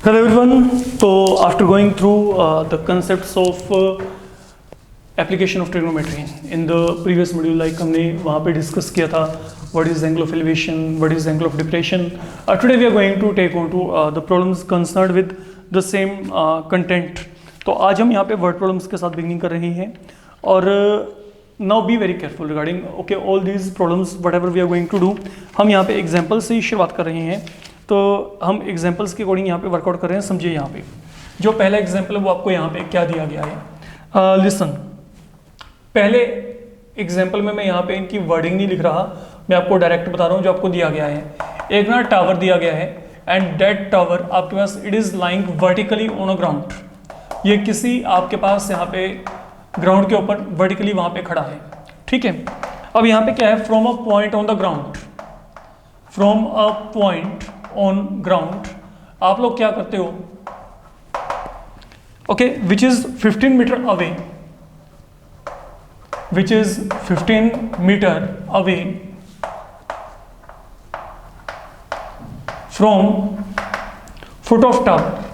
Hello everyone. So after going through the concepts of application of trigonometry in the previous module, like हमने वहाँ पे discuss किया था what is angle of elevation, what is angle of depression. Today we are going to take on to the problems concerned with the same content. तो आज हम यहाँ पे word problems के साथ beginning कर रहे हैं और now be very careful regarding okay all these problems whatever we are going to do. हम यहाँ पे example से ही शुरुआत कर रहे हैं. तो हम एग्जाम्पल्स के अकॉर्डिंग यहाँ पे वर्कआउट कर रहे हैं. समझिए यहाँ पे जो पहला एग्जाम्पल है वो आपको यहाँ पे क्या दिया गया है. लिसन, पहले एग्जाम्पल में मैं यहाँ पे इनकी वर्डिंग नहीं लिख रहा, मैं आपको डायरेक्ट बता रहा हूँ जो आपको दिया गया है. एक ना टावर दिया गया है एंड दैट टावर आपके पास it is lying vertically on a ground. ये किसी आपके पास यहाँ पे ग्राउंड के ऊपर वर्टिकली वहाँ पे खड़ा है. ठीक है. अब यहाँ पे क्या है, from a point on the ground, from a point on ground आप लोग क्या करते हो, okay, which is 15 metre away, which is 15 metre away from foot of tower.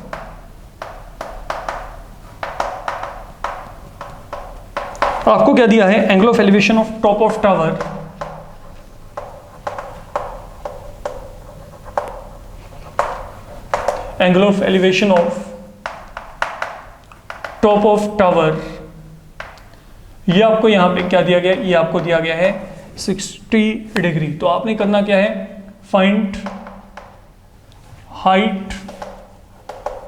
आपको क्या दिया है, angle of elevation of top of tower angle of elevation of top of tower. ये आपको यहां पे क्या दिया गया, ये आपको दिया गया है 60 डिग्री. तो आपने करना क्या है, फाइंड हाइट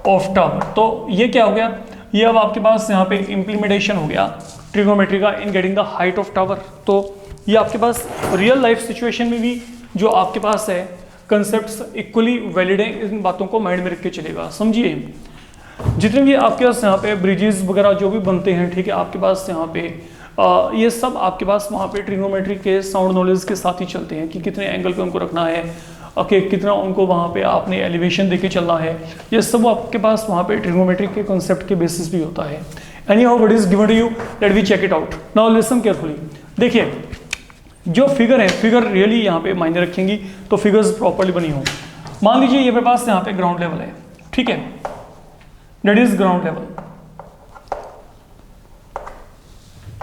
ऑफ टावर. तो ये क्या हो गया, ये अब आपके पास यहां पे इंप्लीमेंटेशन हो गया ट्रिग्नोमेट्री का in getting the height of tower. तो ये आपके पास रियल लाइफ सिचुएशन में भी जो आपके पास है कंसेप्ट्स इक्वली वैलिड हैं. इन बातों को माइंड में रख के चलेगा. समझिए जितने भी आपके पास यहाँ पे ब्रिजेस वगैरह जो भी बनते हैं, ठीक है, आपके पास यहाँ पे ये सब आपके पास वहाँ पे ट्रिग्नोमेट्री के साउंड नॉलेज के साथ ही चलते हैं कि कितने एंगल पे उनको रखना है, ओके, कितना उनको वहाँ पे आपने एलिवेशन देके चलना है. ये सब आपके पास वहाँ पे ट्रिग्नोमेट्री के कॉन्सेप्ट के बेसिस भी होता है. Anyhow what is given to you, let we check it out. Now listen carefully. देखिए जो फिगर है, फिगर रियली यहाँ पे मायने रखेंगी तो फिगर्स प्रॉपर्ली बनी हो. मान लीजिए ये मेरे पास यहाँ पे ग्राउंड लेवल है, ठीक है, दैट इज ग्राउंड लेवल.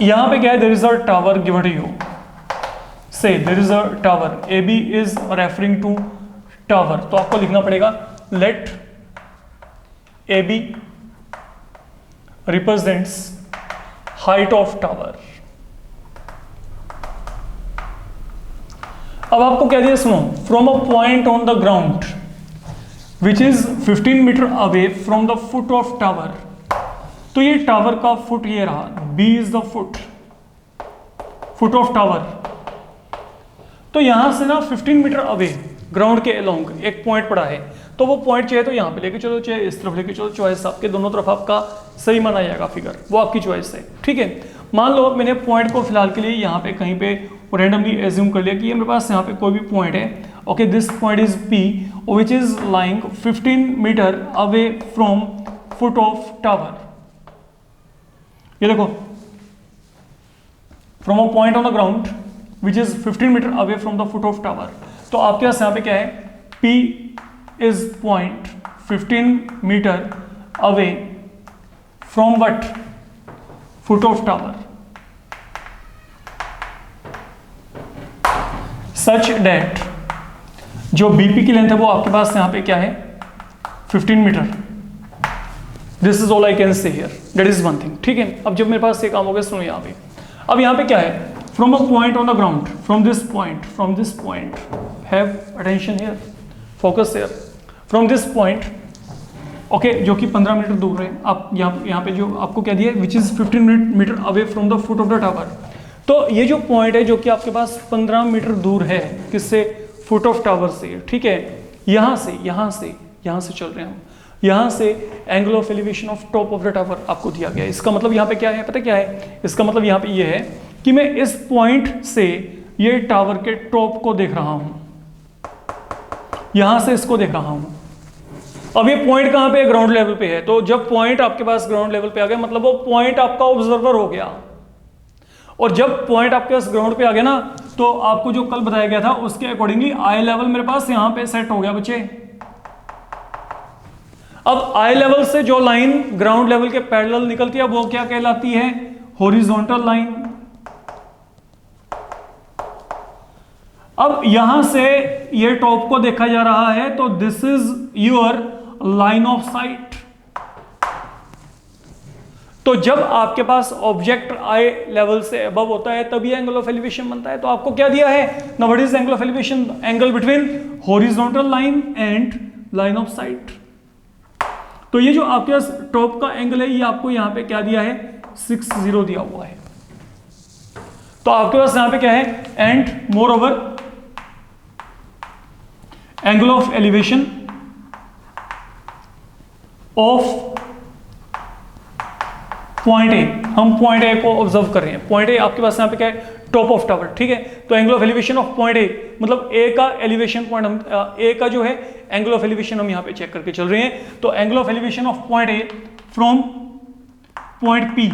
यहाँ पे क्या है, there is a tower given to you, say there is a tower, A B is referring to tower. तो आपको लिखना पड़ेगा let A B represents height of tower. अब आपको क्या दिया, सुनो, from a point on the ground which is 15 metre away from the foot of tower. तो ये टावर का फुट ये रहा, B is the foot of tower. तो यहां से ना 15 मीटर अवे ग्राउंड के अलोंग एक पॉइंट पड़ा है. तो वो पॉइंट चाहे तो यहां पे लेके चलो, चाहे इस तरफ लेके चलो, चॉइस आपके, दोनों तरफ आपका सही माना जाएगा फिगर, वो आपकी चॉइस है. ठीक है. मान लो मैंने पॉइंट को फिलहाल के लिए यहाँ पे कहीं पे रैंडमली एज्यूम कर लिया कि ये मेरे पास यहाँ पे कोई भी पॉइंट है. Okay, this point is P which is lying 15 metre away from foot of tower. ये देखो, from a point on the ground which is 15 metre away from the foot of tower. तो आपके पास यहाँ पे क्या है, P is point 15 metre away from what, foot of tower, such that जो बीपी की लेंथ है वो आपके पास यहाँ पे क्या है, 15 metre. This is all I can say here, that is one thing. ठीक है. अब जब मेरे पास ये काम हो गया, सुनो यहाँ पे, अब यहाँ पे क्या है, from a point on the ground, from this point, have attention here, focus here, from this point, okay, जो कि 15 मीटर दूर है. आप यहाँ पे जो आपको क्या दिया है, which is 15 metre away from the foot of the tower. तो ये जो पॉइंट है जो कि आपके पास 15 मीटर दूर है, किससे, फुट ऑफ टावर से. ठीक है. यहाँ से चल रहे हैं हम, यहाँ से angle of elevation of top of the tower आपको दिया गया है. इसका मतलब यहाँ पे क्या है, पता क्या है, इसका मतलब यहाँ पे ये है कि मैं इस पॉइंट से ये टावर के टॉप को देख रहा हूँ, यहाँ से इसको देख रहा हूँ. अब ये पॉइंट कहाँ पे है, ग्राउंड लेवल पे है. तो जब पॉइंट आपके पास ग्राउंड लेवल पे आ गया, मतलब वो पॉइंट आपका ऑब्जर्वर हो गया. और जब पॉइंट आपके पास ग्राउंड पे आ गया ना, तो आपको जो कल बताया गया था उसके अकॉर्डिंगली आई लेवल मेरे पास यहां पे सेट हो गया बच्चे. अब आई लेवल से जो लाइन ग्राउंड लेवल के पैरेलल निकलती है वो क्या कहलाती है? Horizontal line. अब यहां से ये टॉप को देखा जा रहा है तो this is your line of site. तो जब आपके पास ऑब्जेक्ट आई लेवल से अबव होता है तभी एंगल ऑफ एलिवेशन बनता है। तो आपको क्या दिया है? Now what is angle of elevation? Angle between horizontal line and line of site. तो ये जो आपके पास टॉप का एंगल है ये आपको यहां पे क्या दिया है? 60 दिया हुआ है। तो आपके पास यहां पे क्या है? And more over angle of elevation of point ए, हम पॉइंट ए को ऑब्जर्व कर रहे हैं। पॉइंट ए आपके पास यहां पे क्या है? टॉप ऑफ टावर, ठीक है। तो angle of elevation of point ए मतलब ए का एलिवेशन पॉइंट, हम ए का जो है एंगल ऑफ एलिवेशन हम यहां पे चेक करके चल रहे हैं। तो angle of elevation of point A from point P,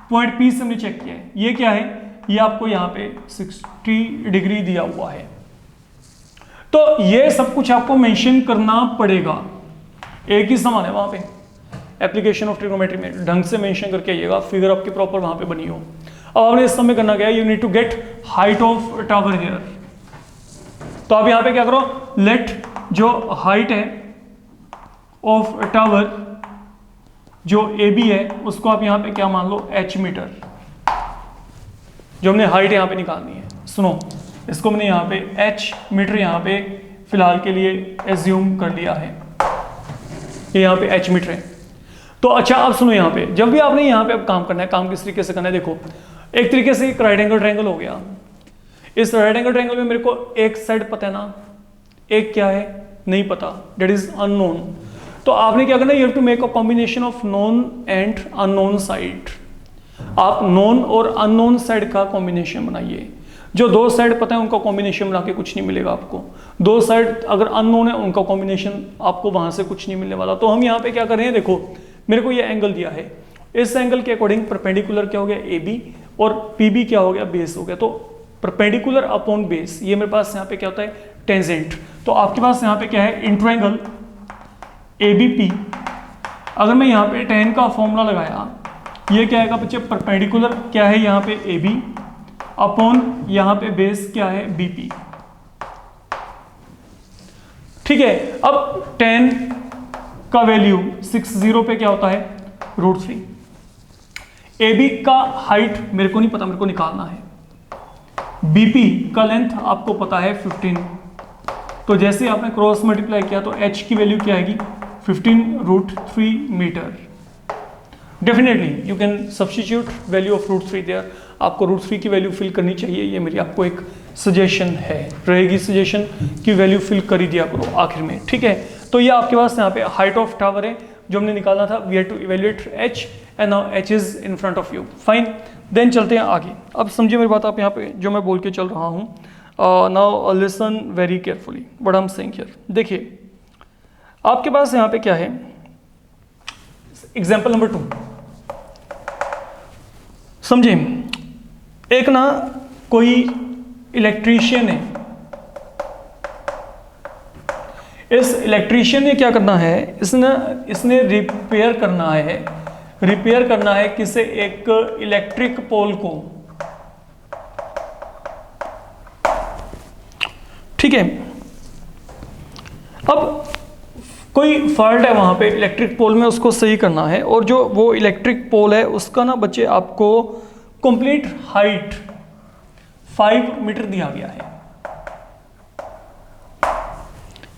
point P से हमने चेक किया है, ये क्या है? ये आपको यहां पे 60 डिग्री दिया हुआ है। तो ये सब कुछ आपको मेंशन करना पड़ेगा, एक ही समान है वहां पे। एप्लीकेशन ऑफ ट्रिग्नोमेट्री में ढंग से मेंशन करके आइएगा, फिगर आपकी प्रॉपर वहां पे बनी हो। अब आपने इस समय करना क्या है? You need to get height of tower here. तो आप यहां पे क्या करो? लेट जो हाइट है ऑफ टावर जो ए बी है उसको आप यहां पे क्या मान लो? h metre. जो हमने हाइट यहां पे निकालनी है, सुनो, इसको मैंने यहां पे h मीटर यहां पे फिलहाल के लिए एज्यूम कर लिया है। ये यहां पे h मीटर है। तो अच्छा अब सुनो, यहां पे जब भी आपने यहां पे अब काम करना है, काम किस तरीके से करना है? देखो, एक तरीके से एक राइट एंगल ट्रायंगल हो गया। इस राइट एंगल ट्रायंगल में मेरे को एक साइड पता है ना, एक क्या है? नहीं पता, दैट इज अननोन। तो आपने क्या करना है? You have to make a combination of known and unknown side. आप नोन और अननोन साइड का कॉम्बिनेशन बनाइए। जो दो साइड पता है उनका कॉम्बिनेशन बना के कुछ नहीं मिलेगा आपको। दो साइड अगर अननोन है उनका कॉम्बिनेशन आपको वहां से कुछ नहीं मिलने वाला। तो हम यहाँ पे क्या कर रहे हैं? देखो, मेरे को ये एंगल दिया है, इस एंगल के अकॉर्डिंग परपेंडिकुलर क्या हो गया? ए बी, और पी बी क्या हो गया? बेस हो गया। तो परपेंडिकुलर अपॉन बेस, ये मेरे पास यहाँ पे क्या होता है? टेंजेंट। तो आपके पास यहाँ पे क्या है? इंट्रायंगल ए बी पी। अगर मैं यहाँ पे tan का फॉर्मूला लगाया, ये क्या आएगा बच्चे? परपेंडिकुलर क्या है यहाँ पे? ए बी अपॉन यहाँ पे बेस क्या है? बी पी, ठीक है। अब tan का वैल्यू 60 पे क्या होता है? √3। ए बी का हाइट मेरे को नहीं पता, मेरे को निकालना है। बीपी का लेंथ आपको पता है 15। तो जैसे आपने क्रॉस मल्टीप्लाई किया तो h की वैल्यू क्या आएगी? 15√3 metre. Definitely you can substitute value of √3 there. आपको √3 की वैल्यू फिल करनी चाहिए, ये मेरी आपको एक सजेशन है, रहेगी सजेशन की वैल्यू फिल कर ही दिया करो आखिर में, ठीक है। तो ये आपके पास यहाँ पे हाइट ऑफ टावर है जो हमने निकालना था। We have to evaluate h and now h is in front of you, fine. Then चलते हैं आगे। अब समझिए मेरी बात, आप यहाँ पे जो मैं बोल के चल रहा हूँ, now listen very carefully what I am saying here. देखिए आपके पास यहाँ पे क्या है? एग्जाम्पल नंबर 2 समझिए। एक ना कोई इलेक्ट्रीशियन है, इस इलेक्ट्रीशियन ने क्या करना है? इसने रिपेयर करना है किसी एक इलेक्ट्रिक पोल को, ठीक है। अब कोई फॉल्ट है वहां पे इलेक्ट्रिक पोल में, उसको सही करना है। और जो वो इलेक्ट्रिक पोल है उसका ना बच्चे आपको कंप्लीट हाइट 5 मीटर दिया गया है।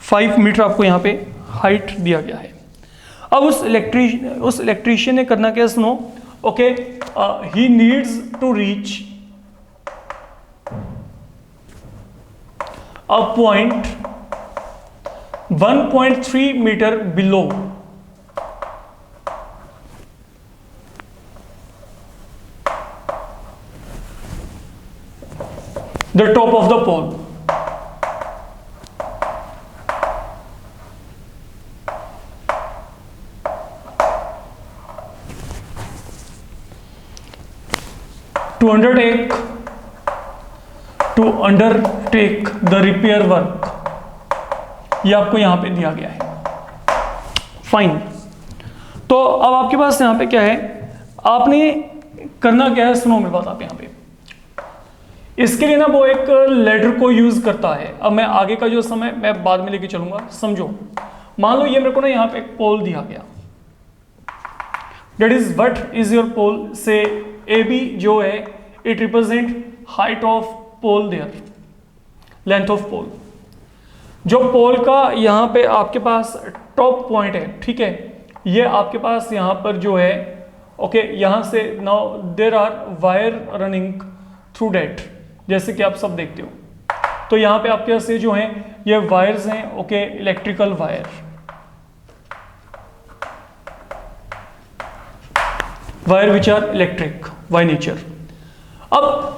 5 मीटर आपको यहाँ पे हाइट दिया गया है। अब उस इलेक्ट्रीशियन ने करना क्या? सुनो, okay, he needs to reach a point 1.3 metre below the top of the pole. To undertake the repair work, ये आपको यहां पे दिया गया है। फाइन। तो अब आपके पास यहाँ पे क्या है, आपने करना क्या है, सुनो मेरी बात। आप यहाँ पे इसके लिए ना वो एक लेटर को यूज करता है। अब मैं आगे का जो समय मैं बाद में लेके चलूंगा, समझो। मान लो ये मेरे को ना यहाँ पे एक पोल दिया गया, that is what is your pole say A B जो है it represent height of pole there, length of pole. जो पोल का यहाँ पे आपके पास टॉप पॉइंट है, ठीक है, ये आपके पास यहाँ पर जो है, ओके, यहाँ से now there are wire running through that, जैसे कि आप सब देखते हो। तो यहाँ पे आपके पास ये जो हैं ये वायर्स हैं, okay, electrical wire, wire which are electric by nature. अब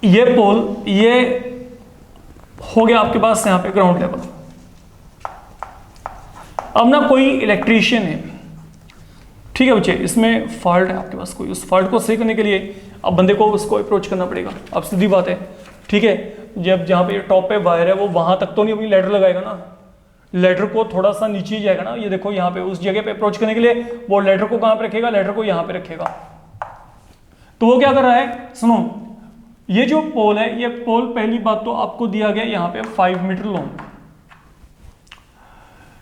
ये पोल ये हो गया आपके पास यहाँ पे ग्राउंड लेवल। अब ना कोई इलेक्ट्रीशियन है, ठीक है बच्चे, इसमें फॉल्ट है आपके पास कोई, उस फॉल्ट को सही करने के लिए अब बंदे को उसको अप्रोच करना पड़ेगा। अब सीधी बात है, ठीक है, जब जहाँ पे टॉप पे वायर है वो वहां तक तो नहीं अपनी लेटर लगाएगा ना, लेटर को थोड़ा सा नीचे ही जाएगा ना। ये देखो यहाँ पे उस जगह पे अप्रोच करने के लिए वो लेटर को कहाँ पे रखेगा, लेटर को यहाँ पे रखेगा। तो वो क्या कर रहा है, सुनो, ये जो पोल है, ये पोल पहली बात तो आपको दिया गया यहाँ पे 5 metre long.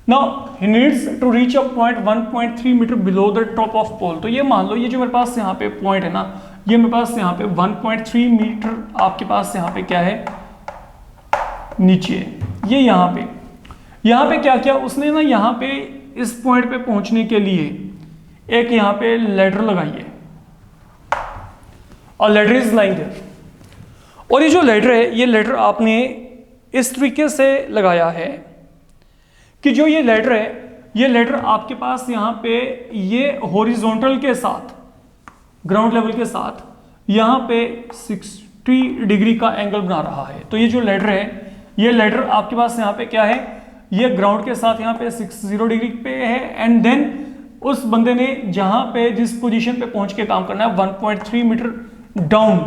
Now he needs to reach a point 1.3 metre below the top of pole. तो ये मान लो ये जो मेरे पास यहाँ पे पॉइंट है ना, ये मेरे पास यहाँ पे 1.3 मीटर आपके पास यहाँ पे क्या है, नीचे है। ये यहाँ पे क्या किया उसने ना, यहाँ पे इस पॉइंट पे पहुंचने के लिए एक यहाँ पे लेडर लगाई है, और लेडर इज लाइंग देयर। और ये जो लेडर है, ये लेडर आपने इस तरीके से लगाया है कि जो ये लेडर है, ये लेडर आपके पास यहाँ पे ये हॉरिजॉन्टल के साथ, ग्राउंड लेवल के साथ यहाँ पे 60 डिग्री का एंगल बना रहा है। तो ये जो लेडर है, ये लेडर आपके पास यहाँ पे क्या है, ये ग्राउंड के साथ यहाँ पे 60 डिग्री पे है। एंड देन उस बंदे ने जहां पे जिस पोजीशन पे पहुंच के काम करना है 1.3 metre down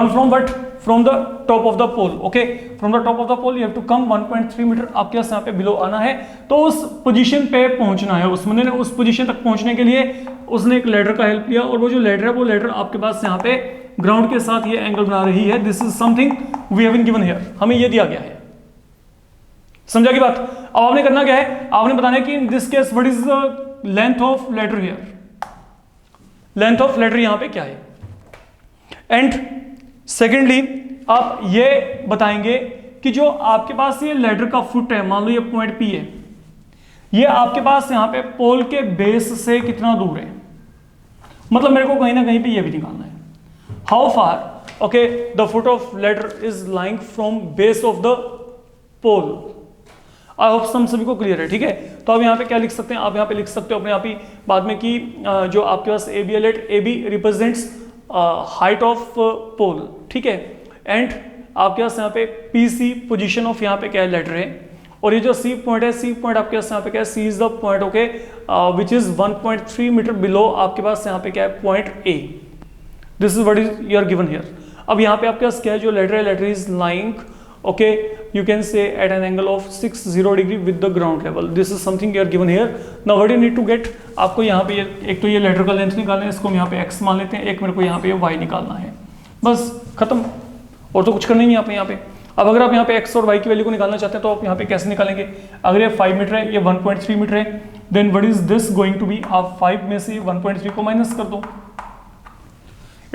from what, from the top of the pole, okay, from the top of the pole you have to come 1.3 metre आपके पास यहाँ पे बिलो आना है। तो उस पोजीशन पे पहुंचना है, उस बंदे ने उस पोजीशन तक पहुंचने के लिए उसने एक लेडर का हेल्प लिया, और वो जो लेडर है वो लेडर आपके पास यहाँ पे ग्राउंड के साथ ये एंगल बना रही है। This is something we have been given here, हमें ये दिया गया है। समझा की बात? अब आपने करना क्या है, आपने बताना है कि in this case what is the length of ladder here, length of ladder यहां पे क्या है। एंड सेकेंडली आप ये बताएंगे कि जो आपके पास ये लेडर का फुट है, मान लो ये पॉइंट पी है, ये आपके पास यहां पे पोल के बेस से कितना दूर है, मतलब मेरे को कहीं ना कहीं पे ये भी निकालना है। How far, okay, the foot of ladder is lying from base of the pole. I hope सभी को क्लियर है, ठीक है। तो आप यहाँ पे क्या लिख सकते हैं, आप यहाँ पे लिख सकते हो अपने आप ही बाद में कि जो आपके पास ए बी है, let A B represents height of pole, ठीक है। एंड आपके पास यहाँ पे पी सी पोजिशन ऑफ यहाँ पे क्या है, लेटर है। और ये जो सी पॉइंट है, सी पॉइंट आपके पास यहाँ पे क्या है, C is the point, okay, which is 1.3 metre below आपके पास यहाँ पे क्या है, point A. This is what is you are given here. अब यहाँ पे आपके पास क्या है, जो लेटर है, ladder is lying, okay, you can say at an angle of 60 degree with the ground level. This is something you are given here. Now what you need to get, आपको यहाँ पे एक तो ये लेटर का length निकालना है, इसको हम यहाँ पे x मान लेते हैं, एक मेरे को यहाँ पे y निकालना है, बस खत्म, और तो कुछ करना ही नहीं यहाँ पे। अब अगर आप यहाँ पे x और y की वैल्यू को निकालना चाहते हैं तो आप यहाँ पे कैसे निकालेंगे, अगर ये 5 मीटर है, ये 1.3 मीटर है, then what is this going to be, आप 5 में से 1.3 को माइनस कर दो,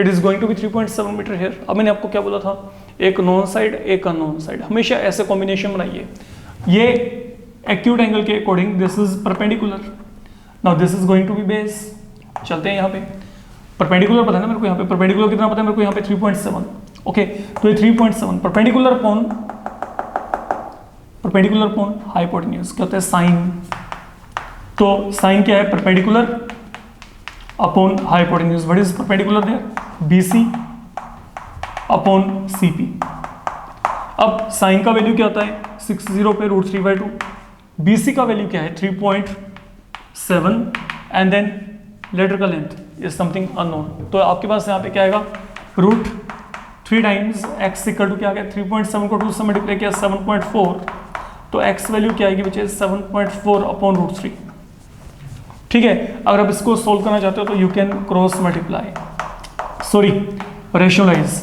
it is going to be 3.7 metre here. अब मैंने आपको क्या बोला था, एक नॉन साइड एक अननोन साइड, हमेशा ऐसे कॉम्बिनेशन बनाइए। ये एक्यूट एंगल के according this is perpendicular, now this is going to be base. चलते हैं यहाँ पे परपेंडिकुलर पता है ना मेरे को, यहाँ पे परपेंडिकुलर कितना पता है मेरे को, यहाँ पे 3.7, ओके। तो ये 3.7 परपेंडिकुलर अपॉन हाइपोटेन्यूज क्या होता है, साइन। तो साइन क्या है, perpendicular upon hypotenuse, what is perpendicular there, BC upon CP। अब साइन का वैल्यू क्या होता है, 60 पे √3/2, BC का वैल्यू क्या है, 3.7, एंड देन लेटर का लेंथ इज समथिंग अननोन। तो आपके पास यहाँ पे क्या आएगा, √3 टाइम्स x इक्वल टू क्या आ गया, 3.7 को 2 से मल्टीप्लाई किया 7.4, तो x वैल्यू क्या आएगी बच्चे, 7.4 अपॉन √3। ठीक है। अगर आप इसको सोल्व करना चाहते हो तो you can cross multiply, sorry rationalise.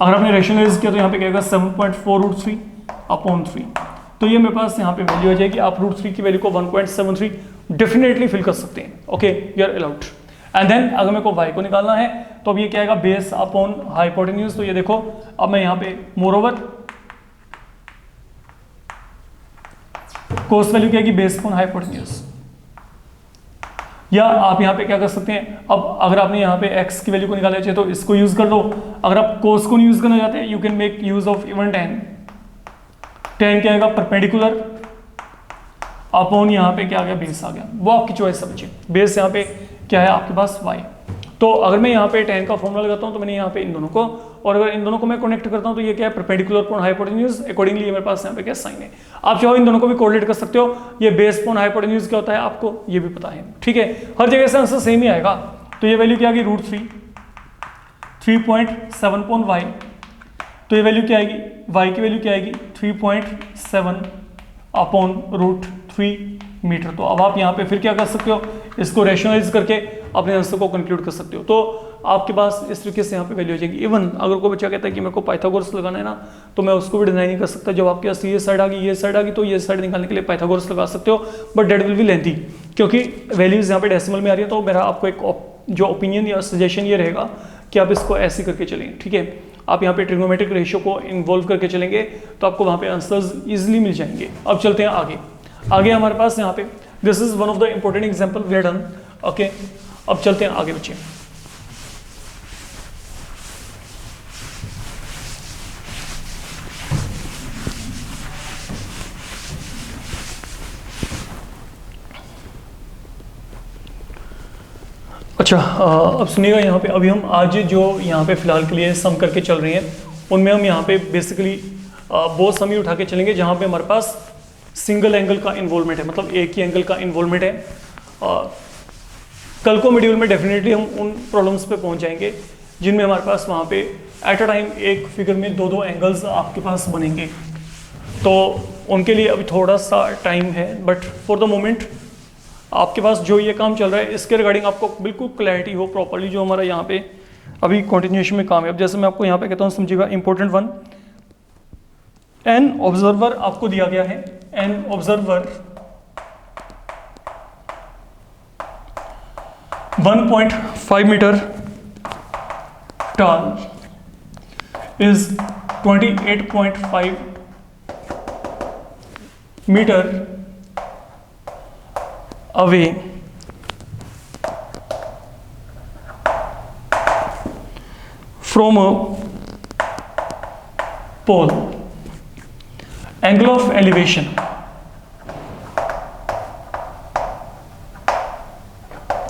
अगर आपने रेशनलाइज किया तो यहाँ पे क्या आएगा 7.4√3 अपॉन 3, तो ये मेरे पास यहाँ पे वैल्यू आ जाएगी। आप √3 की वैल्यू को 1.73 डेफिनेटली फिल कर सकते हैं, okay, you are allowed. And then अगर मेरे को y को निकालना है तो अब ये क्या आएगा, बेस अपॉन हाइपोटेन्यूज। तो ये देखो अब मैं यहाँ पे मोरओवर कोस वैल्यू क्या आएगी, बेस अपॉन हाइपोटेन्यूज। या आप यहाँ पे क्या कर सकते हैं, अब अगर आपने यहाँ पे x की वैल्यू को निकालना चाहिए तो इसको यूज कर लो। अगर आप कोस को नहीं यूज करना चाहते you can make use of even tan। tan क्या आएगा, परपेंडिकुलर अपॉन यहाँ पे क्या आ गया, बेस आ गया। वो आपकी चॉइस है बच्चे। बेस यहाँ पे क्या है आपके पास y। तो अगर मैं यहाँ पे tan का फॉर्मूला लगाता हूँ तो मैंने यहाँ पे इन दोनों को, और अगर इन दोनों को मैं कनेक्ट करता हूँ तो ये क्या है, परपेंडिकुलर अपॉन हाइपोटेन्यूज। अकॉर्डिंगली मेरे पास यहाँ पे क्या साइन है। आप चाहो इन दोनों को भी कोरिलेट कर सकते हो। ये बेस अपॉन हाइपोटेन्यूज क्या होता है आपको ये भी पता है, ठीक है। हर जगह से आंसर सेम ही आएगा। तो ये वैल्यू क्या आ गई, √3 3.7 अपॉन y। तो ये वैल्यू क्या आएगी, y की वैल्यू क्या आएगी 3.7 अपॉन √3 मीटर। तो अब आप यहाँ पे फिर क्या कर सकते हो, इसको रेशनलाइज करके अपने आंसर को कंक्लूड कर सकते हो। तो आपके पास इस तरीके से यहाँ पे वैल्यू हो जाएगी। इवन अगर कोई बच्चा कहता है कि मेरे को पाइथागोरस लगाना है ना, तो मैं उसको भी डिजाइन नहीं कर सकता। जब आपके पास ये साइड आ गई, ये साइड आ गई, तो ये साइड निकालने के लिए पाइथागोरस लगा सकते हो, but that will be lengthy, क्योंकि वैल्यूज यहाँ पे डेसिमल में आ रही है। तो मेरा आपको एक जो ओपिनियन या सजेशन ये रहेगा कि आप इसको ऐसे करके चलेंगे, ठीक है। आप यहाँ पे ट्रिग्नोमेट्रिक रेशियो को इन्वॉल्व करके चलेंगे तो आपको वहाँ पे आंसर्स इजिली मिल जाएंगे। अब चलते हैं आगे। आगे हमारे पास यहाँ पे this is one of the important example we are done, okay. अब चलते हैं आगे बच्चे। अच्छा, अब सुनिएगा यहाँ पे। अभी हम आज जो यहाँ पे फिलहाल के लिए सम करके चल रहे हैं उनमें हम यहाँ पे बेसिकली वो सम ही उठा के चलेंगे जहाँ पे हमारे पास सिंगल एंगल का इन्वॉल्वमेंट है, मतलब एक ही एंगल का इन्वॉल्वमेंट है। कल को मॉड्यूल में डेफिनेटली हम उन प्रॉब्लम्स पे पहुँच जाएंगे जिनमें हमारे पास वहाँ पे एट अ टाइम एक फिगर में दो दो एंगल्स आपके पास बनेंगे। तो उनके लिए अभी थोड़ा सा टाइम है, बट फॉर द मोमेंट आपके पास जो ये काम चल रहा है इसके रिगार्डिंग आपको बिल्कुल क्लैरिटी हो प्रॉपर्ली जो हमारा यहाँ पे अभी कंटिन्यूएशन में काम है। अब जैसे मैं आपको यहाँ पे कहता हूँ समझिएगा, इंपॉर्टेंट वन, एन ऑब्जर्वर आपको दिया गया है। An observer 1.5 metre tall is 28.5 meter away from a pole. Angle of elevation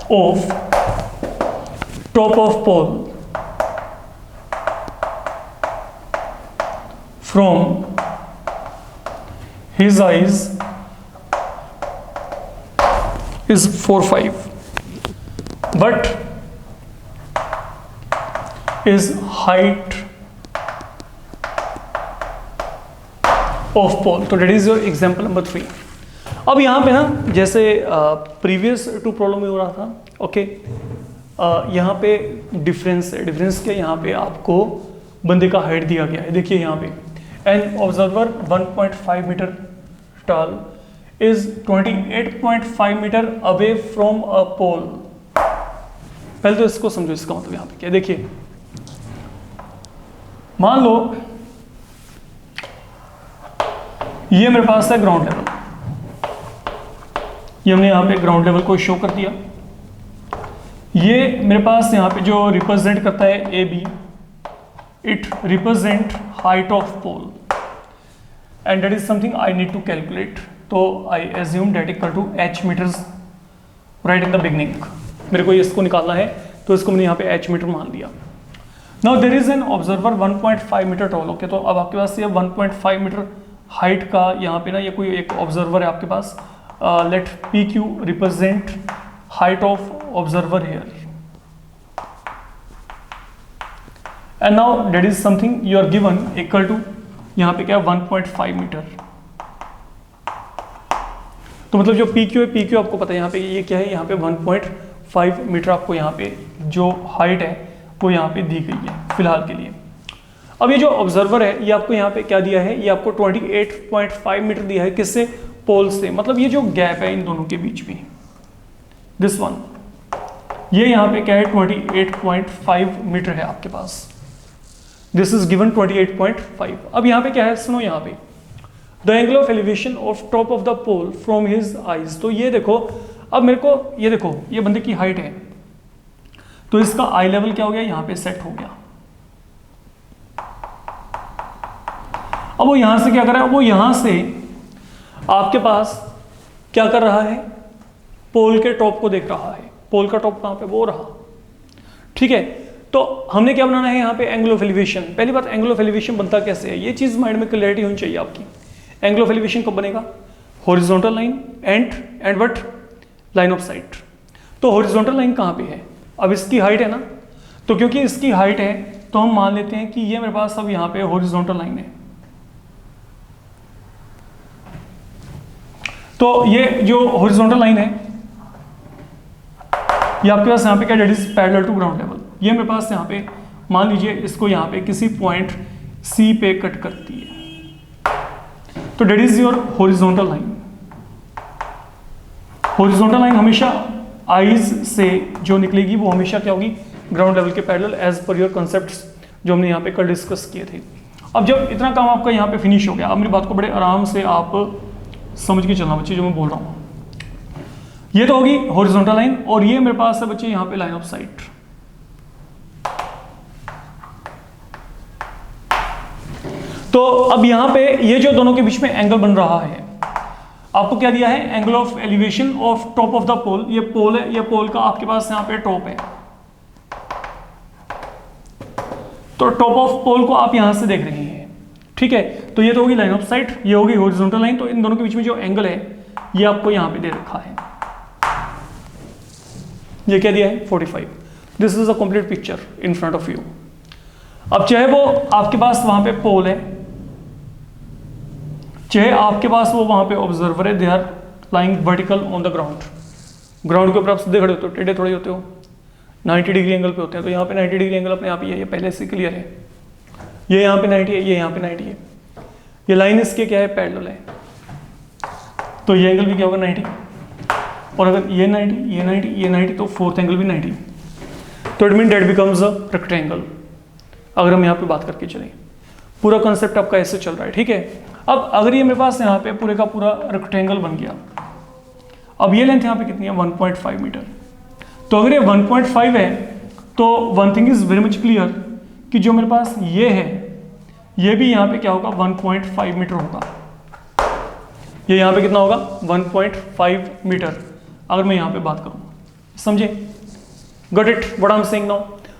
of top of pole from his eyes is 4.5, but is height of pole. तो that is your example number 3. अब यहाँ पे ना जैसे previous to problem में हो रहा था, ओके, यहाँ पे डिफरेंस है। डिफरेंस क्या, यहाँ पे आपको बंदे का हाइट दिया गया है। देखिए यहाँ पे an observer 1.5 metre tall is 28.5 metre away from a pole. पहले तो इसको समझो, इसका मतलब यहाँ पे क्या। देखिए मान लो ये मेरे पास है ग्राउंड लेवल, ये हमने यहाँ पे ग्राउंड लेवल को शो कर दिया। ये मेरे पास यहाँ पे जो रिप्रेजेंट करता है A B, it represent height of pole and that is something I need to calculate. तो I assume that equal to h metres right in the beginning. मेरे को इसको निकालना है तो इसको मैंने यहाँ पे h मीटर मान लिया। Now there is an observer 1.5 metre tall, okay. तो अब आपके पास ये 1.5 मीटर हाइट का यहाँ पे ना ये कोई एक ऑब्जर्वर है आपके पास। Let P Q represent height of observer here and now that is something you are given equal to यहाँ पे क्या 1.5 मीटर। तो मतलब जो पी क्यू है, पी क्यू आपको पता है यहाँ पे ये क्या है, यहाँ पे 1.5 मीटर आपको यहाँ पे जो हाइट है वो यहाँ पे दी गई है फिलहाल के लिए। अब ये जो ऑब्जर्वर है ये आपको यहाँ पे क्या दिया है, ये आपको 28.5 मीटर दिया है, किससे, पोल से। मतलब ये जो गैप है इन दोनों के बीच में, दिस वन, ये यहाँ पे क्या है 28.5 मीटर है आपके पास, दिस इज गिवन 28.5। अब यहाँ पे क्या है, सुनो यहाँ पे the angle of elevation of top of the pole from his eyes. तो ये देखो, अब मेरे को ये देखो, ये बंदे की हाइट है, तो इसका आई लेवल क्या हो गया, यहाँ पे सेट हो गया। अब वो यहां से क्या कर रहा है, वो यहां से आपके पास क्या कर रहा है, पोल के टॉप को देख रहा है। पोल का टॉप कहां पे, वो रहा, ठीक है। तो हमने क्या बनाना है यहाँ पे, एंगल ऑफ एलिवेशन। पहली बात, एंगल ऑफ एलिवेशन बनता कैसे है, ये चीज माइंड में क्लैरिटी होनी चाहिए आपकी। एंगल ऑफ एलिवेशन कब बनेगा, horizontal line and what, line of site. तो हॉरिजॉन्टल लाइन कहाँ पे है, अब इसकी हाइट है ना, तो क्योंकि इसकी हाइट है तो हम मान लेते हैं कि ये मेरे पास अब यहाँ पे हॉरिजॉन्टल लाइन है। तो ये जो हॉरिजॉन्टल लाइन है ये आपके पास यहाँ पे क्या, that is parallel to ground level. ये मेरे पास यहाँ पे मान लीजिए इसको यहाँ पे किसी पॉइंट सी पे कट करती है, तो that is your horizontal line. Horizontal line हमेशा आईज से जो निकलेगी वो हमेशा क्या होगी, ग्राउंड लेवल के parallel, as per your concepts जो हमने यहाँ पे कल डिस्कस किए थे। अब जब इतना काम आपका यहाँ पे फिनिश हो गया, अब मेरी बात को बड़े आराम से आप समझ के चलना बच्चे, जो मैं बोल रहा हूँ। ये तो होगी हॉरिजॉन्टल लाइन, और ये मेरे पास है बच्चे यहाँ पे लाइन ऑफ साइट। तो अब यहाँ पे ये जो दोनों के बीच में एंगल बन रहा है, आपको क्या दिया है, angle of elevation of top of the pole. ये पोल है, ये पोल का आपके पास यहाँ पे टॉप है, तो टॉप ऑफ पोल को आप यहां से देख रहे हैं, ठीक है। तो ये तो होगी लाइन ऑफ साइट, ये होगी हॉरिजॉन्टल लाइन। तो इन दोनों के बीच में जो एंगल है ये आपको यहां पे दे रखा है, ये क्या दिया है, 45। This is a complete picture in front of you. अब चाहे वो आपके पास वहां पे पोल है, चाहे आपके पास वो वहां पे ऑब्जर्वर है, they are lying vertical on the ground. Ground के ऊपर आप सीधे खड़े होते हो, टेढ़े थोड़े होते हो, 90 डिग्री एंगल पे होते हैं। तो यहाँ पे 90 डिग्री एंगल अपने आप ही है, ये पहले से क्लियर है। ये यहाँ पे 90 है, ये यहाँ पे 90 है, ये लाइन इसके क्या है, पैरेलल है, तो ये एंगल भी क्या होगा, 90। और अगर ये 90, ये 90, ये 90, तो फोर्थ एंगल भी 90। तो it mean that becomes a rectangle. अगर हम यहाँ पे बात करके चलें, पूरा कॉन्सेप्ट आपका ऐसे चल रहा है, ठीक है। अब अगर ये मेरे पास यहाँ पे पूरे का पूरा रेक्टेंगल बन गया, अब ये लेंथ यहाँ पे कितनी है, 1.5 मीटर। तो अगर ये 1.5 है तो one thing is very much clear कि जो मेरे पास ये है ये भी यहाँ पे क्या होगा, 1.5 मीटर होगा। ये यहाँ पे कितना होगा, 1.5 मीटर। अगर मैं यहाँ पे बात करूँ, समझे, got it what I am saying now.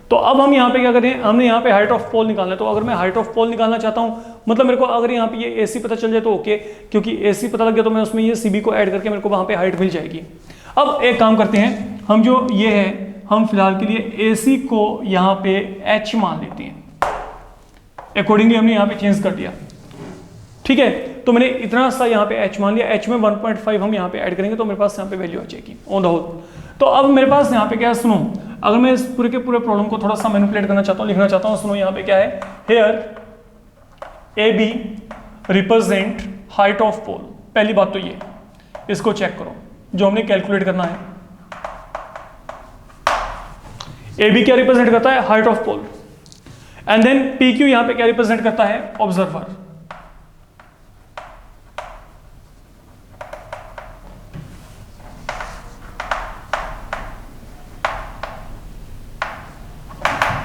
तो अब हम यहाँ पे क्या करें, हमने यहाँ पे हाइट ऑफ पोल निकालना है। तो अगर मैं हाइट ऑफ पोल निकालना चाहता हूँ, मतलब मेरे को अगर यहाँ पे ये एसी पता चल जाए तो ओके, क्योंकि एसी पता लग गया तो मैं उसमें ये सीबी को ऐड करके मेरे को वहाँ पे हाइट मिल जाएगी। अब एक काम करते हैं, हम जो ये है हम फिलहाल के लिए एसी को यहाँ पे एच मान लेते हैं। अकॉर्डिंगली हमने यहाँ पे चेंज कर दिया, ठीक है। तो मैंने इतना सा यहाँ पे एच मान लिया, एच में 1.5 हम यहाँ पे ऐड करेंगे तो मेरे पास यहाँ पे वैल्यू आ जाएगी ऑन द होल। तो अब मेरे पास यहाँ पे क्या है, सुनो, अगर मैं इस पूरे के पूरे प्रॉब्लम को थोड़ा सा मैनिपुलेट करना चाहता हूँ, लिखना चाहता हूँ, सुनो यहाँ पे क्या है, here A B represent height of pole. पहली बात तो ये, इसको चेक करो जो हमने कैलकुलेट करना है। ए बी क्या रिप्रेजेंट करता है, height of pole, and then P Q यहां पे क्या रिप्रेजेंट करता है, observer.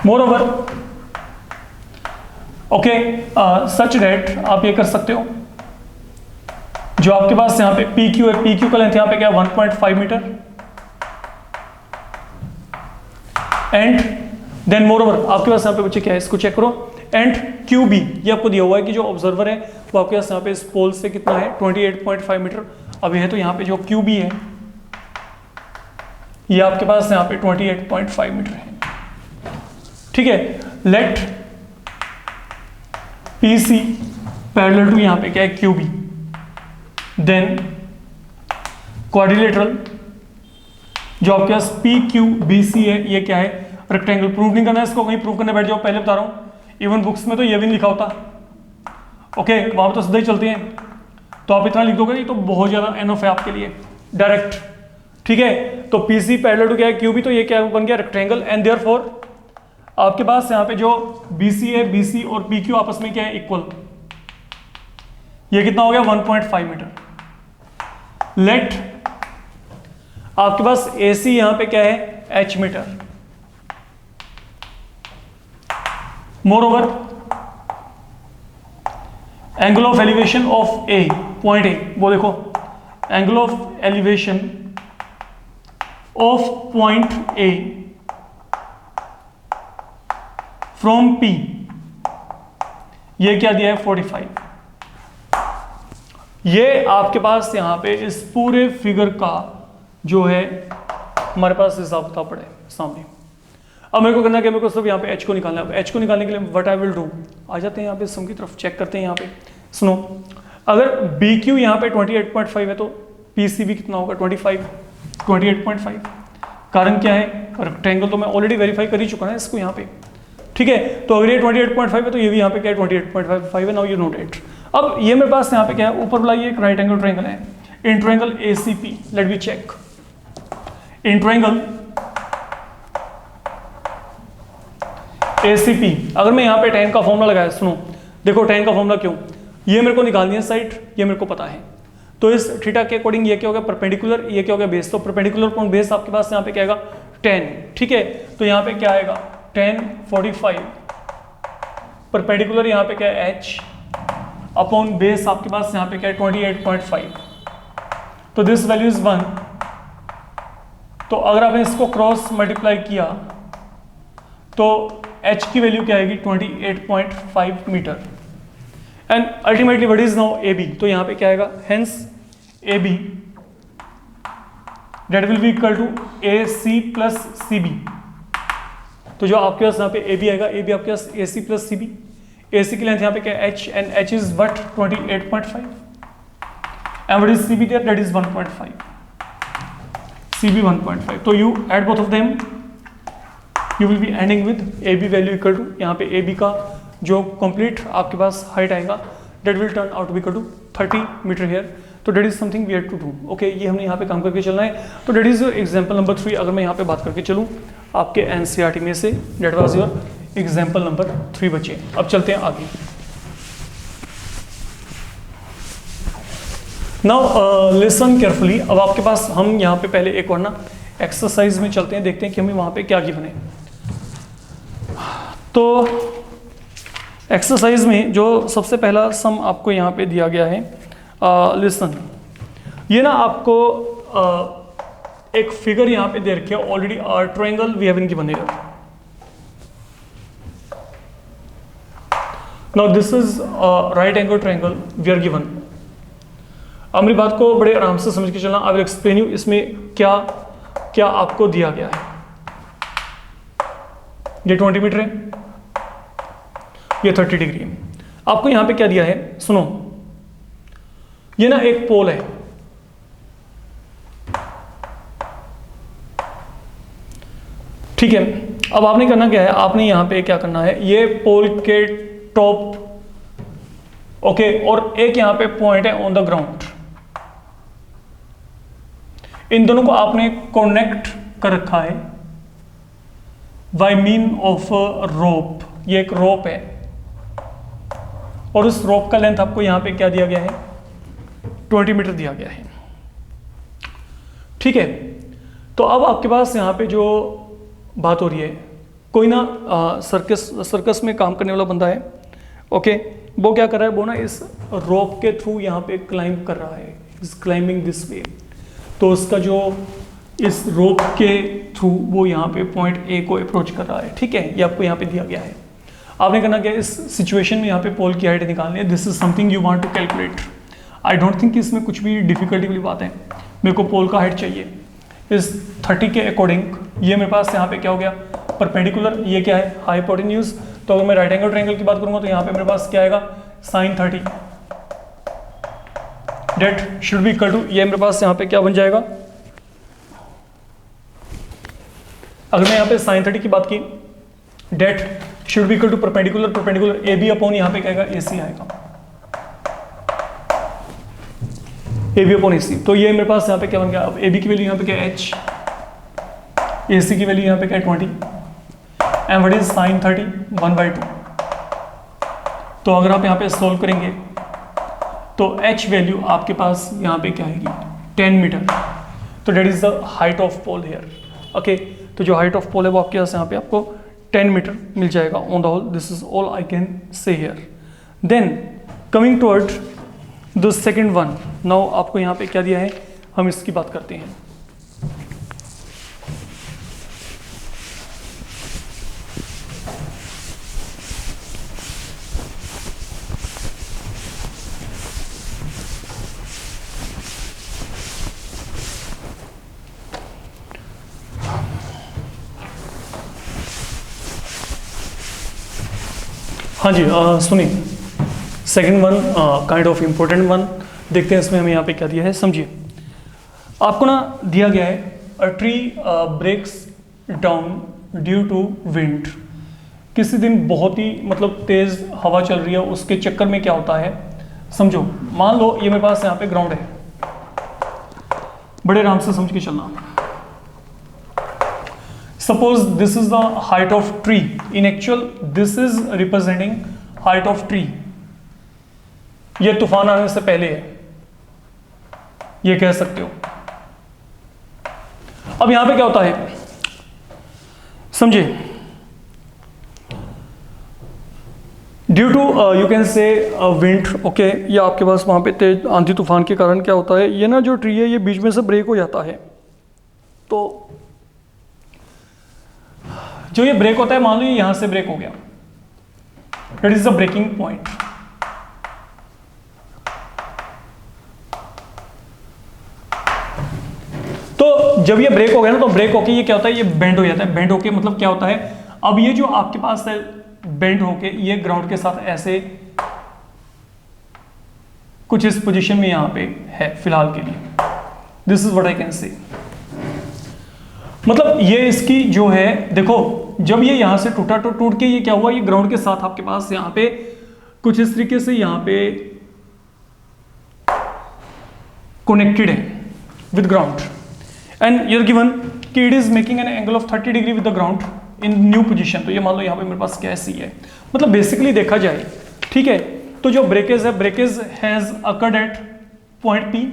Moreover okay, such that आप ये कर सकते हो, जो आपके पास यहां पे पी क्यू है, पी क्यू का लेंथ यहां पे क्या है, 1.5 मीटर, एंड देन मोरओवर आपके पास यहाँ पे बच्चे क्या है, इसको चेक करो, एंड क्यू बी ये आपको दिया हुआ है कि जो ऑब्जर्वर है वो आपके पास यहाँ पे इस पोल से कितना है, 28.5 मीटर। अब ये है तो यहाँ पे जो क्यू बी है ये आपके पास यहाँ पे 28.5 मीटर है, ठीक है। Let P C parallel to यहाँ पे क्या है, क्यू बी, देन क्वाड्रिलेटरल जो आपके पास पी क्यू बी सी है, ये क्या है, रेक्टेंगल। प्रूव नहीं करना है इसको, कहीं प्रूव करने बैठ जाओ, पहले बता रहा हूं इवन बुक्स में तो ये भी नहीं लिखा होता, ओके वहां पर तो सीधा ही चलते हैं, तो आप इतना लिख दोगे ये तो बहुत ज्यादा एनफ है आपके लिए डायरेक्ट, ठीक है। तो पी सी पैरेलल टू क्या है, क्यू भी, तो ये क्या बन गया, रेक्टेंगल। एंड देयरफॉर आपके पास यहाँ पे जो बी सी है, बी सी और पी क्यू आपस में क्या है, इक्वल। ये कितना हो गया, 1.5 मीटर। लेट आपके पास ए सी यहाँ पे क्या है, H metre. Moreover angle of elevation of a, point A, वो देखो angle of elevation of point A from P, ये क्या दिया है, 45। ये आपके पास यहां पे इस पूरे फिगर का जो है हमारे पास हिसाब किताब पड़े सामने। अब मेरे को करना क्या, मेरे को सिर्फ यहाँ पे एच को निकालना है। अब एच को निकालने के लिए व्हाट आई विल डू, आ जाते हैं यहाँ पे सम की तरफ, चेक करते हैं यहाँ पे। सुनो, अगर बी क्यू यहाँ पे 28.5 है तो पी सी भी कितना होगा, 28.5। कारण क्या है, रेक्टेंगल, तो मैं ऑलरेडी वेरीफाई कर ही चुका है इसको यहाँ पे, ठीक है। तो अगर ये 28.5 है तो ये भी यहाँ पे क्या है, 28.5 है। Now you note it. अब ये मेरे पास यहाँ पे क्या है, ऊपर वाला ये एक राइट एंगल ट्रायंगल है, in triangle ACP. Let me check in triangle ACP. अगर मैं यहाँ पे tan का फॉर्मूला लगाया, सुनो देखो tan का फॉर्मूला क्यों, ये मेरे को निकालनी है साइड, ये मेरे को पता है, तो इस थीटा के अकॉर्डिंग ये क्या हो गया, परपेंडिकुलर, ये क्या हो गया, बेस। तो परपेंडिकुलर पॉइंट बेस आपके पास यहाँ पे क्या आएगा, 10, ठीक है। तो यहाँ पे क्या आएगा, 10 45, परपेंडिकुलर यहाँ पे क्या है, h अपॉन बेस आपके पास यहाँ पे क्या है, 28.5। तो दिस वैल्यू इज 1। तो अगर आपने इसको क्रॉस मल्टीप्लाई किया तो h की वैल्यू क्या आएगी, 28.5 metre. And ultimately what is now AB, तो यहाँ पे क्या आएगा, hence AB that will be equal to AC plus CB। तो जो आपके पास यहाँ पे AB आएगा, AB आपके पास AC प्लस CB। AC की लेंथ यहाँ पे क्या है, h, and h is what, 28.5, and what is CB there, that is 1.5, CB 1.5। तो you add both of them, you will be ending with AB value equal to, यहाँ पे AB का जो कंप्लीट आपके पास हाइट आएगा, that will turn out to be equal to 30 metre here. तो that is something we have to do, okay. ये हमने यहाँ पे काम करके चलना है। तो that is your example number 3। अगर मैं यहाँ पे बात करके चलूँ आपके NCERT में से, that was your example number 3 बच्चे। अब चलते हैं आगे। Now listen carefully. अब आपके पास हम यहाँ पे पहले एक और ना एक्सरसाइज में चलते हैं, देखते हैं कि हमें वहाँ पे क्या गिवन है। तो एक्सरसाइज में जो सबसे पहला सम आपको यहाँ पे दिया गया है, लिसन, ये ना आपको एक फिगर यहाँ पे दे रखी है already, triangle we have given here. Now this is right angle triangle we are given. अब मेरी बात को बड़े आराम से समझ के चलना, आई विल एक्सप्लेन यू इसमें क्या क्या आपको दिया गया है। ये 20 मीटर है, ये 30 डिग्री है। आपको यहां पे क्या दिया है, सुनो, ये ना एक पोल है, ठीक है। अब आपने करना क्या है, आपने यहां पे क्या करना है, ये पोल के टॉप, ओके, और एक यहां पे पॉइंट है ऑन द ग्राउंड। इन दोनों को आपने कनेक्ट कर रखा है बाय मीन ऑफ रोप। ये एक रोप है और उस रोप का लेंथ आपको यहां पे क्या दिया गया है, 20 मीटर दिया गया है, ठीक है। तो अब आपके पास यहां पे जो बात हो रही है, कोई ना सर्कस में काम करने वाला बंदा है, ओके, वो क्या कर रहा है, वो ना इस रोप के थ्रू यहां पे क्लाइंब कर रहा है, इज क्लाइंबिंग दिस वे। तो उसका जो इस रोप के थ्रू वो यहाँ पे पॉइंट ए को अप्रोच कर रहा है, ठीक है। ये आपको यहाँ पे दिया गया है। आपने करना क्या, इस सिचुएशन में यहाँ पे पोल की हाइट निकालनी है। This is something you want to calculate. I don't think इसमें कुछ भी डिफिकल्टी वाली बात है। मेरे को पोल का हाइट चाहिए इस 30 के अकॉर्डिंग। ये मेरे पास यहाँ पे क्या हो गया, परपेंडिकुलर, ये क्या है, हाइपोटेन्यूज। तो अगर मैं राइट एंगल ट्रायंगल की बात करूंगा तो यहाँ पे मेरे पास क्या आएगा, sin 30, that should be equal to, ये मेरे पास यहाँ पे क्या बन जाएगा, अगर मैं यहाँ पे साइन 30 की बात की, that should be equal to perpendicular A B upon यहाँ पे क्या आएगा, ए सी आएगा, ए बी अपॉन ए सी। तो ये मेरे पास यहाँ पे क्या बन गया, अब ए बी की वैल्यू यहाँ पे क्या एच, ए सी की वैल्यू यहाँ पे क्या 20, एंड व्हाट इज साइन 30 1/2। तो अगर आप यहाँ पे सोल्व करेंगे तो एच वैल्यू आपके पास यहाँ पे क्या आएगी 10 मीटर। तो that is the height of pole here. Okay, तो जो हाइट ऑफ पोल है वो आपके पास यहाँ पे आपको 10 मीटर मिल जाएगा on the whole. This is all I can say here. Then coming toward the second one, now आपको यहाँ पे क्या दिया है, हम इसकी बात करते हैं। हाँ जी, सुनिए, second one kind of important one, देखते हैं इसमें हमें यहाँ पे क्या दिया है, समझिए। आपको ना दिया गया है a tree breaks down due to wind. किसी दिन बहुत ही मतलब तेज हवा चल रही है, उसके चक्कर में क्या होता है, समझो, मान लो ये मेरे पास यहाँ पे ग्राउंड है, बड़े आराम से समझ के चलना। Suppose this is the height of tree. In actual, this is representing height of tree. ये तूफान आने से पहले है, ये कह सकते हो। अब यहां पे क्या होता है, समझिए, due to you can say wind, okay, ये आपके पास वहां पे तेज आंधी तूफान के कारण क्या होता है, ये ना जो ट्री है ये बीच में से ब्रेक हो जाता है। तो जो ये ब्रेक होता है, मान लो ये यहां से ब्रेक हो गया, that is the breaking point. तो जब ये ब्रेक हो गया ना, तो ब्रेक होके ये क्या होता है, ये बेंड हो जाता है। बेंड होके मतलब क्या होता है, अब ये जो आपके पास है बेंड होके ये ग्राउंड के साथ ऐसे कुछ इस पोजीशन में यहां पे है फिलहाल के लिए। This is what I can से, मतलब ये इसकी जो है, देखो जब ये यहां से टूटा तो टूट के ये क्या हुआ, ये ग्राउंड के साथ आपके पास यहां पे कुछ इस तरीके से यहां पे कनेक्टेड है with ground, and you're given कि it is making an angle of 30 degree with the ground in new position. तो ये मान लो यहां पे मेरे पास क्या सी है, मतलब बेसिकली देखा जाए, ठीक है, तो जो ब्रेकेज है, breakage has occurred at point P.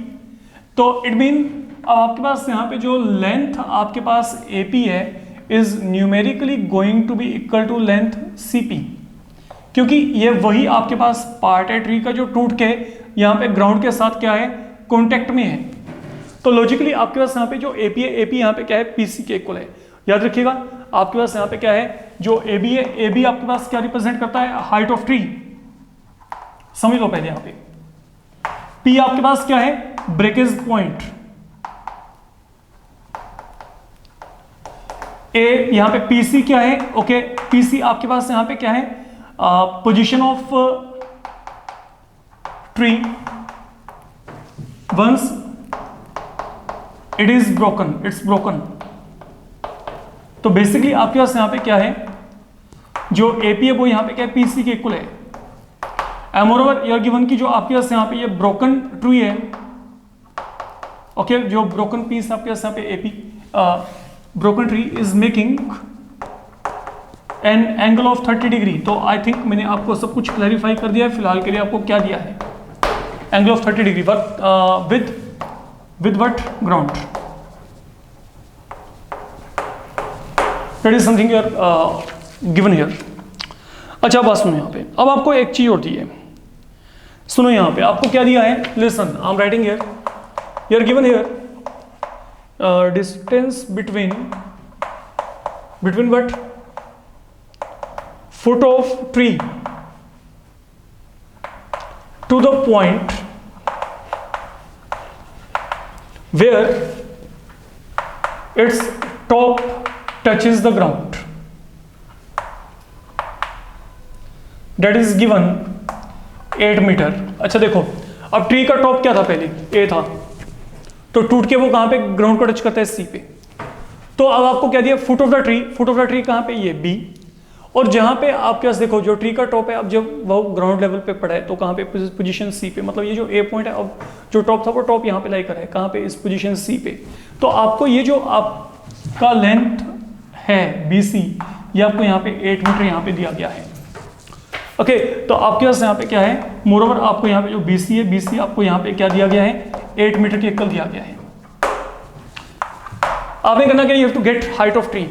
तो इट मीन अब आपके पास यहाँ पे जो लेंथ आपके पास AP है is numerically going to be equal to length CP, क्योंकि ये वही आपके पास पार्ट है ट्री का जो टूट के यहाँ पे ग्राउंड के साथ क्या है, कॉन्टेक्ट में है। तो लॉजिकली आपके पास यहाँ पे जो AP है, AP यहाँ पे क्या है, PC के इक्वल है। याद रखिएगा आपके पास यहाँ पे क्या है, जो AB है, AB आपके पास क्या रिप्रेजेंट करता है, हाइट ऑफ ट्री। समझ लो पहले यहाँ पे P आपके पास क्या है, ब्रेकेज पॉइंट। ए यहां पे PC क्या है, ओके, PC आपके पास यहां पे क्या है, position of tree once it is broken, it's broken. तो बेसिकली आपके पास यहां पे क्या है, जो AP है वो यहां पे क्या है, PC के इक्वल है। And moreover you are given की जो आपके पास यहां पे ये ब्रोकन ट्री है, ओके, जो ब्रोकन पीस आपके पास यहां पे AP broken tree is making an angle of 30 degree. तो आई थिंक मैंने आपको सब कुछ क्लैरिफाई कर दिया है। फिलहाल के लिए आपको क्या दिया है, angle of 30 degree with what, ground. That is something you are given here. अच्छा बात सुनो यहाँ पे, अब आपको एक चीज होती है, सुनो यहाँ पे आपको क्या दिया है, listen, I am writing here, you are given here distance between what, foot of tree to the point where its top touches the ground, that is given 8 metre. अच्छा देखो, अब ट्री का टॉप क्या था, पहले ए था, तो टूट के वो कहाँ पे ग्राउंड को टच करता है, सी पे। तो अब आपको क्या दिया, foot of the tree, foot of the tree कहाँ पे, ये बी। और जहाँ पे आपके पास देखो जो ट्री का टॉप है, अब जब वो ग्राउंड लेवल पे पड़ा है तो कहाँ पे, पोजीशन सी पे, मतलब ये जो ए पॉइंट है, अब जो टॉप था वो टॉप यहाँ पे लाई कर है, कहाँ पे, इस पोजीशन सी पे। तो आपको ये जो आपका लेंथ है BC, ये आपको यहाँ पे 8 मीटर यहाँ पे दिया गया है। ओके, तो आपके पास यहाँ पे क्या है, मोरओवर आपको यहाँ पे जो BC है, BC आपको यहाँ पे क्या दिया गया है, 8 मीटर की एकल दिया गया है। आपने करना क्या, you have to get height of tree.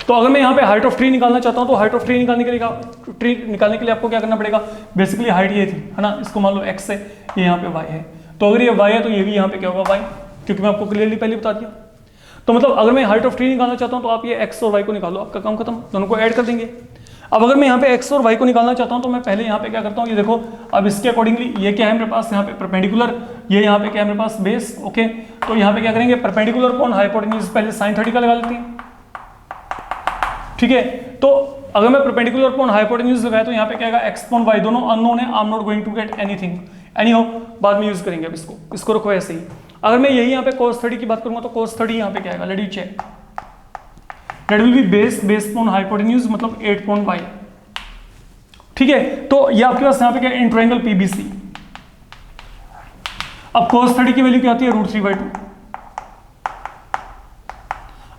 तो अगर मैं यहाँ पे हाइट ऑफ ट्री निकालना चाहता हूँ तो हाइट ऑफ ट्री निकालने के लिए आपको क्या करना पड़ेगा, बेसिकली हाइट ये थी, है ना, इसको मान लो x है, ये यहाँ पे y है, तो अगर ये y है तो ये भी यहाँ पे क्या होगा y, क्योंकि मैं आपको क्लियरली पहले बता दिया। तो मतलब अगर मैं हाइट ऑफ ट्री निकालना चाहता हूँ तो आप ये x और y को निकालो, आपका काम खत्म, दोनों को ऐड कर देंगे। अब अगर मैं यहाँ पे x और y को निकालना चाहता हूँ तो मैं पहले यहाँ पे क्या करता हूँ, ये देखो, अब इसके अकॉर्डिंगली ये क्या है मेरे पास यहाँ पे परपेंडिकुलर, ये यहाँ पे क्या है मेरे पास बेस। ओके, तो यहाँ पे क्या करेंगे, परपेंडिकुलर अपॉन हाइपोटेन्यूज, पहले sin 30 का लगा लेते हैं, ठीक है। तो अगर मैं परपेंडिकुलर अपॉन हाइपोटेन्यूज लगाया तो यहाँ पे क्या आएगा, x अपॉन y, दोनों अननोन है, I am not going to get anything, anyhow बाद में यूज करेंगे। अब इसको रखो ऐसे ही। अगर मैं यही यहाँ पे cos 30 की बात करूंगा तो cos 30 यहाँ पे क्या आएगा, let you check, that will be base upon hypotenuse, मतलब 8 अपॉन y, ठीक है। तो ये आपके पास यहाँ पे क्या है, इन ट्रायंगल PBC। अब cos 30 की वैल्यू क्या आती है, √3/2।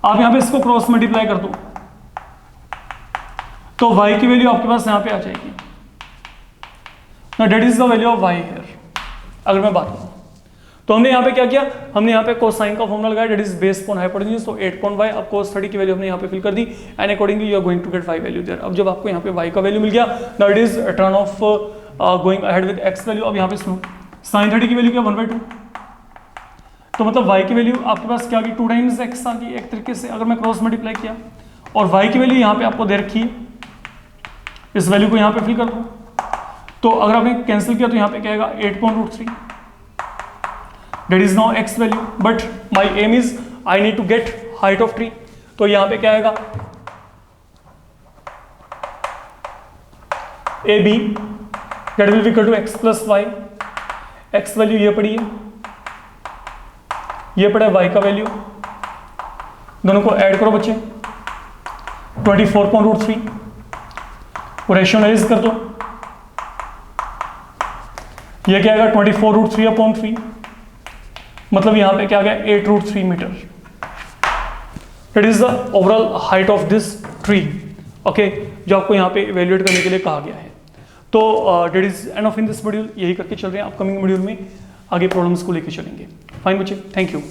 आप यहाँ पे इसको क्रॉस मल्टीप्लाई कर दो तो y की वैल्यू आपके पास यहाँ पे आ जाएगी, that is the value of y here. अगर मैं बात करूँ तो हमने यहाँ पे क्या किया, हमने यहाँ पे कोसाइन का फॉर्मूला लगाया, that is base upon hypotenuse, तो 8 अपॉन y। अब cos 30 की वैल्यू हमने यहाँ पे फिल कर दी, and accordingly you are going to get y value there. अब जब आपको यहाँ पे y का वैल्यू मिल गया, now it is turn off going ahead with x value. अब यहाँ पे सुनो, sin 30 की वैल्यू क्या, 1/2, तो मतलब y की वैल्यू आपके पास क्या आ गई, 2 टाइम्स x आ गई एक तरीके से, अगर मैं क्रॉस मल्टीप्लाई किया। और y की वैल्यू यहाँ पे आपको दे रखी है, इस वैल्यू को यहाँ पे फिल कर दो, तो अगर आपने कैंसिल किया तो यहाँ पे क्या आएगा, 8/√3, that is now x value, but my aim is I need to get height of tree. तो यहाँ पे क्या आएगा, AB that will be equal to x plus y, x value ये पड़ी है, ये पड़ा है y का वैल्यू, दोनों को ऐड करो बच्चे, 24/√3 को रेशनलाइज कर दो, ये क्या आएगा, 24√3/3, मतलब यहां पे क्या आ गया, 8√3 metre. It is the overall height of this tree, okay, जो आपको यहाँ पे इवेल्युएट करने के लिए कहा गया है। तो that is end of in this module, यही करके चल रहे हैं, अपकमिंग मॉड्यूल में आगे प्रॉब्लम्स को लेके चलेंगे। फाइन बच्चे, थैंक यू।